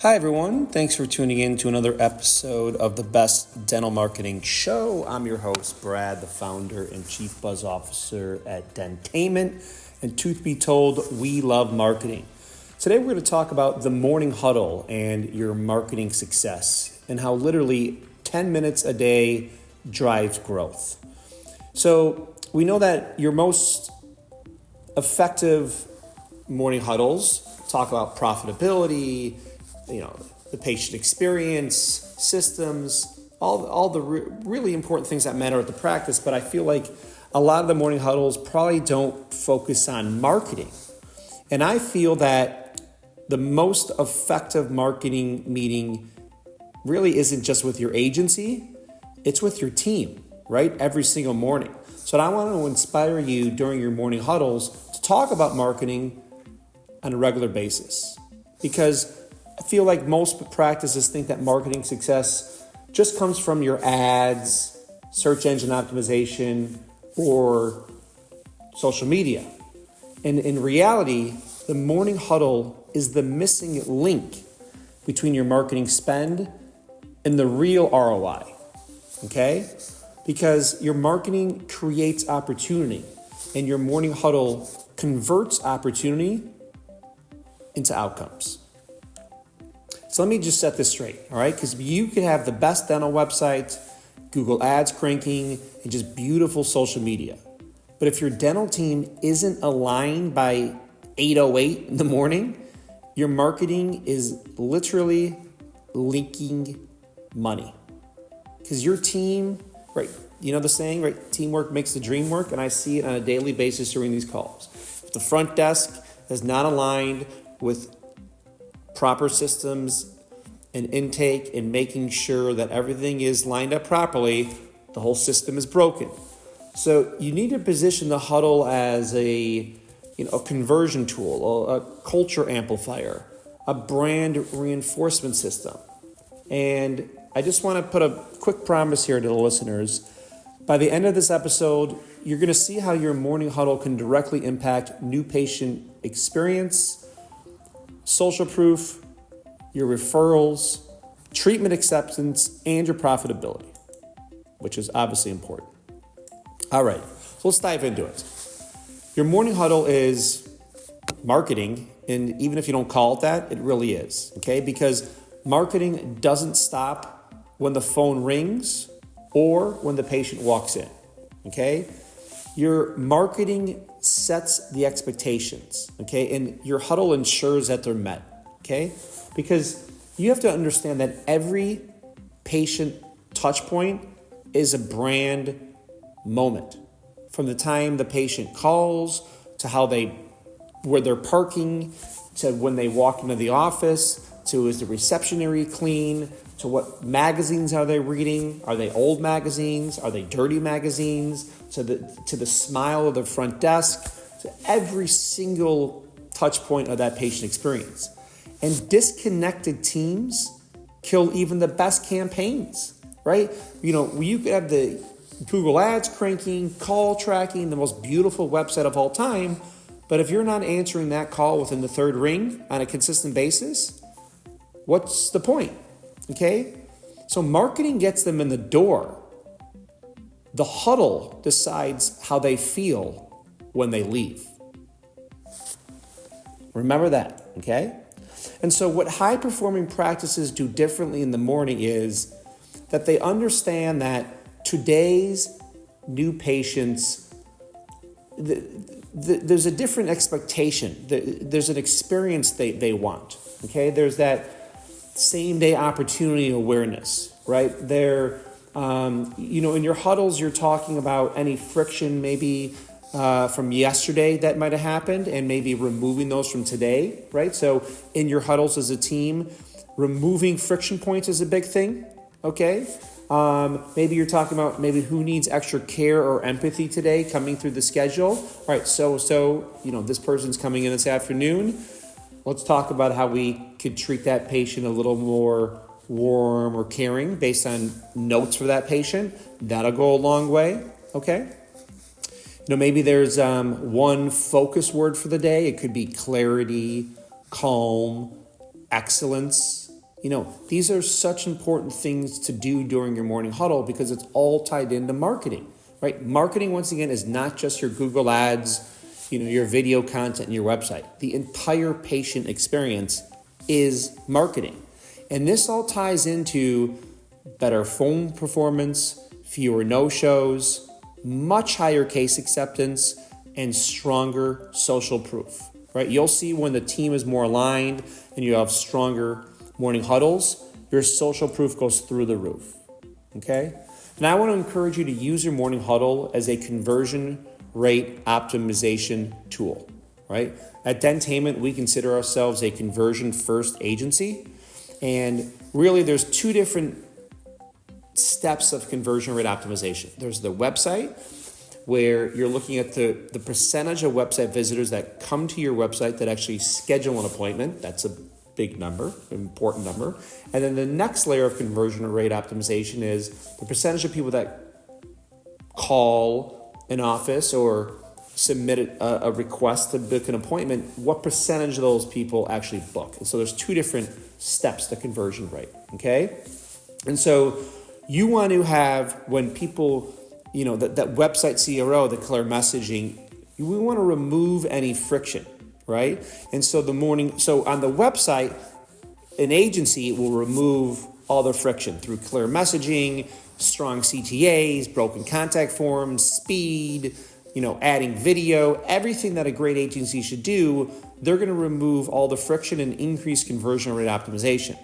Hi, everyone. Thanks for tuning in to another episode of the Best Dental Marketing Show. I'm your host, Brad, the founder and chief buzz officer at Dentainment. And truth be told, we love marketing. Today, we're going to talk about the morning huddle and your marketing success and how literally 10 minutes a day drives growth. So we know that your most effective morning huddles talk about profitability, the patient experience, systems, all the really important things that matter at the practice. But I feel like a lot of the morning huddles probably don't focus on marketing. And I feel that the most effective marketing meeting really isn't just with your agency, it's with your team, right? Every single morning. So I want to inspire you during your morning huddles to talk about marketing on a regular basis, because I feel like most practices think that marketing success just comes from your ads, search engine optimization, or social media. And in reality, the morning huddle is the missing link between your marketing spend and the real ROI, okay? Because your marketing creates opportunity and your morning huddle converts opportunity into outcomes. So let me just set this straight, all right? Because you could have the best dental website, Google Ads cranking, and just beautiful social media. But if your dental team isn't aligned by 8:08 in the morning, your marketing is literally leaking money. Because your team, right, you know the saying, right? Teamwork makes the dream work, and I see it on a daily basis during these calls. If the front desk is not aligned with proper systems and intake and making sure that everything is lined up properly, the whole system is broken. So you need to position the huddle as a conversion tool, a culture amplifier, a brand reinforcement system. And I just want to put a quick promise here to the listeners. By the end of this episode, you're going to see how your morning huddle can directly impact new patient experience, social proof, your referrals, treatment acceptance, and your profitability, which is obviously important. All right, so let's dive into it. Your morning huddle is marketing, and even if you don't call it that, it really is, okay? Because marketing doesn't stop when the phone rings or when the patient walks in, okay? Your marketing sets the expectations, okay? And your huddle ensures that they're met, okay? Because you have to understand that every patient touch point is a brand moment. From the time the patient calls to where they're parking, to when they walk into the office, to is the reception area clean, to what magazines are they reading? Are they old magazines? Are they dirty magazines? To the smile of the front desk, to every single touch point of that patient experience. And disconnected teams kill even the best campaigns, right? You could have the Google Ads cranking, call tracking, the most beautiful website of all time, but if you're not answering that call within the third ring on a consistent basis, what's the point? Okay? So marketing gets them in the door. The huddle decides how they feel when they leave. Remember that, okay? And so what high-performing practices do differently in the morning is that they understand that today's new patients, there's a different expectation. There's an experience they want, okay? There's that same-day opportunity awareness, right? In your huddles, you're talking about any friction maybe from yesterday that might have happened and maybe removing those from today, right? So in your huddles as a team, removing friction points is a big thing, okay? Maybe you're talking about maybe who needs extra care or empathy today coming through the schedule. All right, so this person's coming in this afternoon. Let's talk about how we could treat that patient a little more warm or caring based on notes for that patient. That'll go a long way, okay? Maybe there's one focus word for the day. It could be clarity, calm, excellence, These are such important things to do during your morning huddle because it's all tied into marketing, right? Marketing, once again, is not just your Google ads, your video content and your website. The entire patient experience is marketing. And this all ties into better phone performance, fewer no-shows, much higher case acceptance, and stronger social proof, right? You'll see when the team is more aligned and you have stronger morning huddles, your social proof goes through the roof, okay? And I want to encourage you to use your morning huddle as a conversion rate optimization tool, right? At Dentainment, we consider ourselves a conversion-first agency, and really there's two different steps of conversion rate optimization. There's the website, where you're looking at the percentage of website visitors that come to your website that actually schedule an appointment. That's a big number, an important number. And then the next layer of conversion rate optimization is the percentage of people that call an office or submit a request to book an appointment. What percentage of those people actually book? And so there's two different steps to conversion rate, okay? And so you want to have, when people, that website CRO, the clear messaging, we want to remove any friction, right? And so on the website, an agency will remove all the friction through clear messaging, strong CTAs, broken contact forms, speed, adding video, everything that a great agency should do. They're going to remove all the friction and increase conversion rate optimization.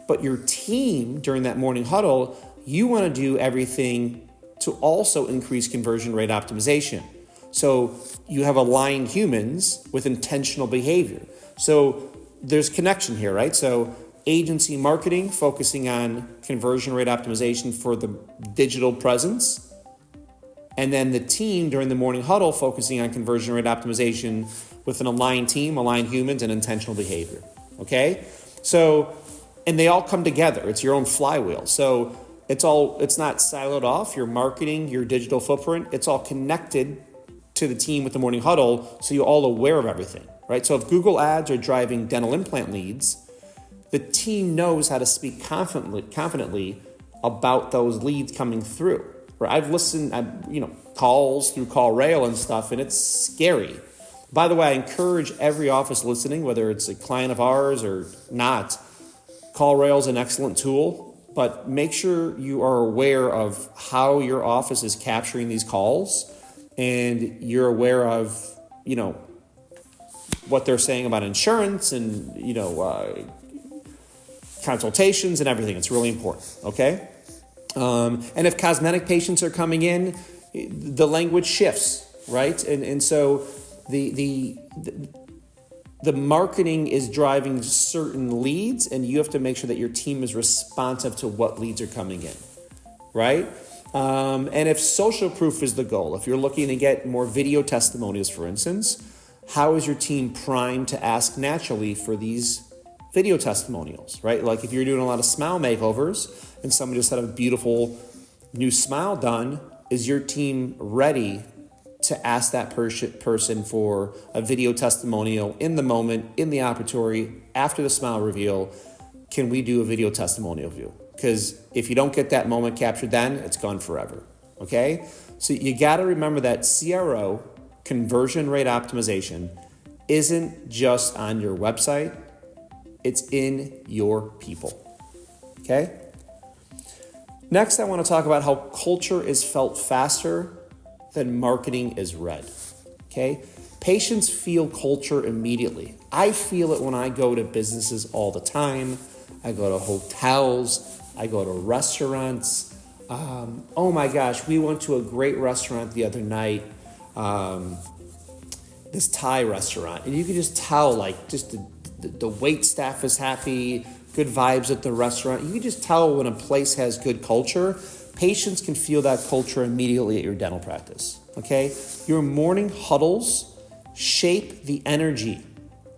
But your team during that morning huddle, you want to do everything to also increase conversion rate optimization. So you have aligned humans with intentional behavior. So there's connection here, right? So agency marketing focusing on conversion rate optimization for the digital presence. And then the team during the morning huddle focusing on conversion rate optimization with an aligned team, aligned humans, and intentional behavior, okay? So, and they all come together. It's your own flywheel. So it's not siloed off, your marketing, your digital footprint. It's all connected to the team with the morning huddle, so you're all aware of everything, right? So if Google ads are driving dental implant leads, the team knows how to speak confidently about those leads coming through. I've listened, calls through CallRail and stuff, and it's scary. By the way, I encourage every office listening, whether it's a client of ours or not, CallRail is an excellent tool, but make sure you are aware of how your office is capturing these calls, and you're aware of, what they're saying about insurance and, consultations and everything. It's really important, okay? And if cosmetic patients are coming in, the language shifts, right? And so the marketing is driving certain leads, and you have to make sure that your team is responsive to what leads are coming in, right? And if social proof is the goal, if you're looking to get more video testimonials, for instance, how is your team primed to ask naturally for these video testimonials, right? Like if you're doing a lot of smile makeovers and somebody just had a beautiful new smile done, is your team ready to ask that person for a video testimonial in the moment, in the operatory, after the smile reveal? Can we do a video testimonial of you? Because if you don't get that moment captured then, it's gone forever, okay? So you got to remember that CRO, conversion rate optimization, isn't just on your website. It's in your people, okay? Next, I want to talk about how culture is felt faster than marketing is read, okay? Patients feel culture immediately. I feel it when I go to businesses all the time. I go to hotels. I go to restaurants. Oh my gosh, we went to a great restaurant the other night, this Thai restaurant, and you can just tell, like, just the wait staff is happy, good vibes at the restaurant. You can just tell when a place has good culture. Patients can feel that culture immediately at your dental practice, okay? Your morning huddles shape the energy,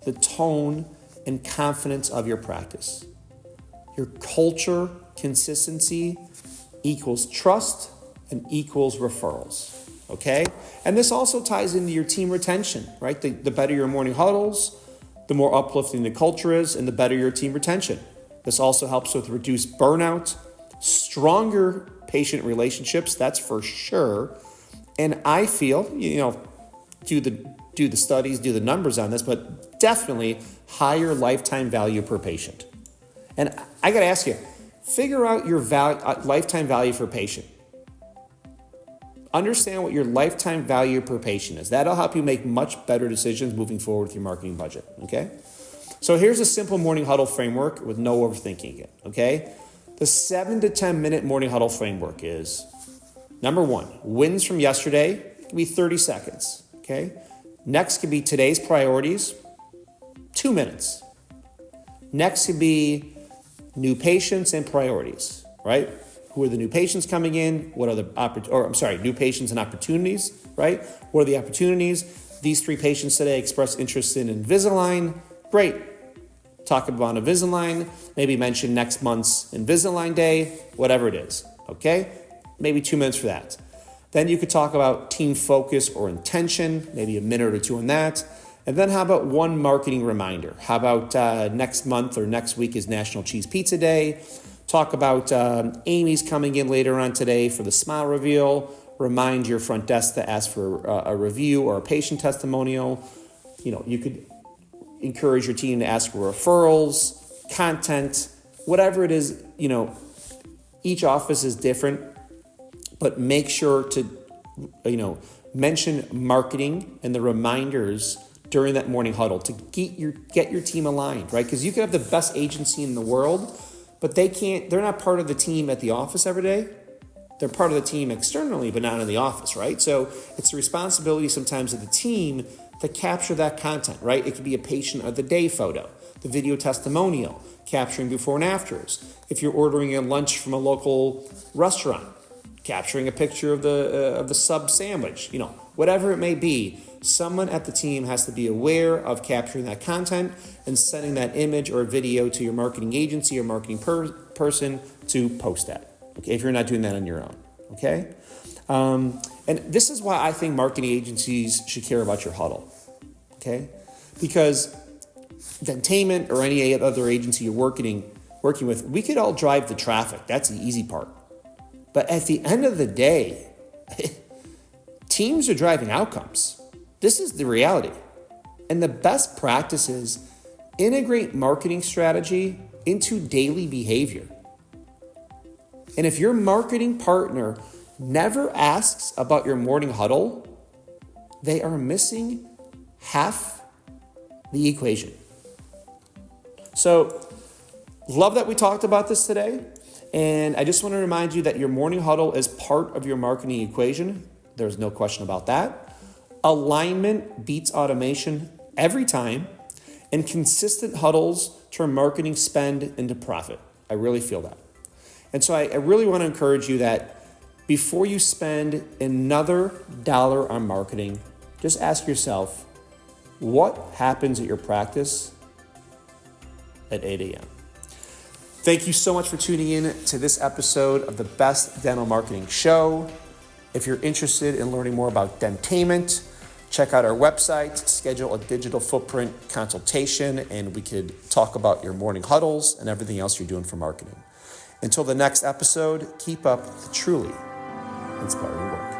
the tone, and confidence of your practice. Your culture consistency equals trust and equals referrals, okay? And this also ties into your team retention, right? The better your morning huddles, the more uplifting the culture is, and the better your team retention. This also helps with reduced burnout, stronger patient relationships, that's for sure. And I feel, do the studies, do the numbers on this, but definitely higher lifetime value per patient. And I got to ask you, figure out your lifetime value per patient. Understand what your lifetime value per patient is. That'll help you make much better decisions moving forward with your marketing budget, okay? So here's a simple morning huddle framework with no overthinking it, okay? The 7 to 10 minute morning huddle framework is, number 1, wins from yesterday. It can be 30 seconds, okay? Next could be today's priorities, 2 minutes. Next could be new patients and priorities, right? Who are the new patients coming in? What are the new patients and opportunities, right? What are the opportunities? These 3 patients today expressed interest in Invisalign. Great. Talk about Invisalign. Maybe mention next month's Invisalign day, whatever it is, okay? Maybe 2 minutes for that. Then you could talk about team focus or intention, maybe a minute or 2 on that. And then how about one marketing reminder? How about next month or next week is National Cheese Pizza Day? Talk about Amy's coming in later on today for the smile reveal. Remind your front desk to ask for a review or a patient testimonial. You could encourage your team to ask for referrals, content, whatever it is. Each office is different, but make sure to, mention marketing and the reminders during that morning huddle to get your team aligned, right? Because you could have the best agency in the world, but they're not part of the team at the office every day. They're part of the team externally, but not in the office, right? So it's a responsibility sometimes of the team to capture that content, right? It could be a patient of the day photo, the video testimonial, capturing before and afters. If you're ordering a lunch from a local restaurant, capturing a picture of the sub sandwich, whatever it may be, someone at the team has to be aware of capturing that content and sending that image or video to your marketing agency or marketing person to post that, okay, if you're not doing that on your own, okay? And this is why I think marketing agencies should care about your huddle, okay? Because Dentainment or any other agency you're working with, we could all drive the traffic. That's the easy part. But at the end of the day, teams are driving outcomes. This is the reality. And the best practice is integrate marketing strategy into daily behavior. And if your marketing partner never asks about your morning huddle, they are missing half the equation. So, love that we talked about this today. And I just want to remind you that your morning huddle is part of your marketing equation. There's no question about that. Alignment beats automation every time, and consistent huddles turn marketing spend into profit. I really feel that. And so I really want to encourage you that before you spend another dollar on marketing, just ask yourself, what happens at your practice at 8 a.m.? Thank you so much for tuning in to this episode of the Best Dental Marketing Show. If you're interested in learning more about Dentainment, check out our website, schedule a digital footprint consultation, and we could talk about your morning huddles and everything else you're doing for marketing. Until the next episode, keep up the truly inspiring work.